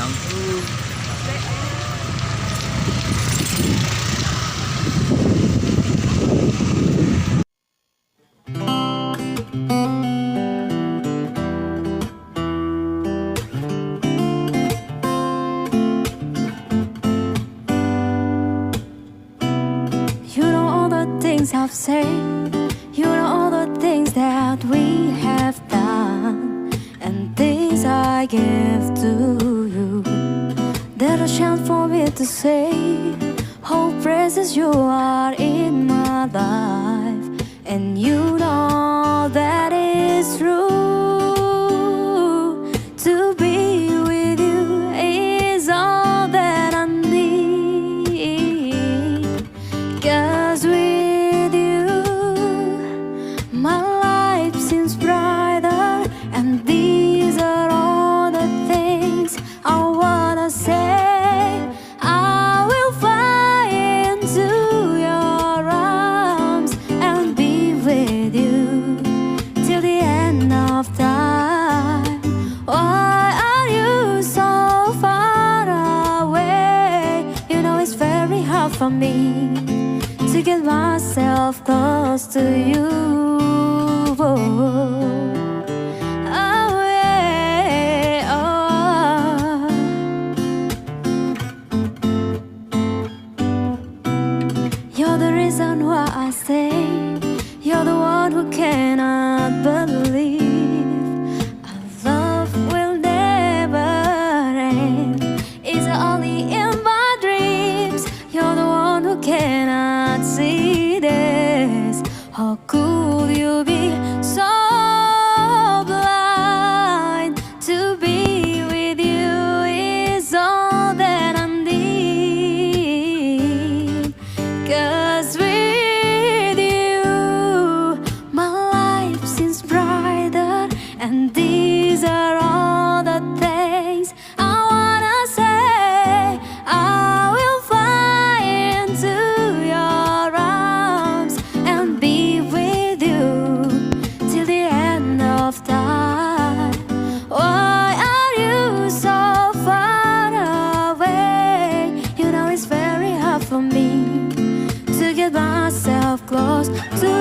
langsung. You know all the things I've said, you know all the things that we have done, and things I give to you. There's a chance for me to say how precious you are in my life, and you know that is true. To be with you is all that I need, 'cause with you my life seems brighter, and these are all the things I wanna say. I will fly into your arms and be with you till the end of time. Why are you so far away? You know it's very hard for me to get myself close to you. Oh, yeah, oh. You're the reason why I say you're the one who cannot believe our love will never end. It's only in my dreams. You're the one who cannot see this. How could you be so blind? To be with you is all that I need, 'cause with you my life seems brighter, and these are all the things I wanna say. I will fly into your arms and be with you till the end of time. Why are you so far away? You know it's very hard for me to get myself close to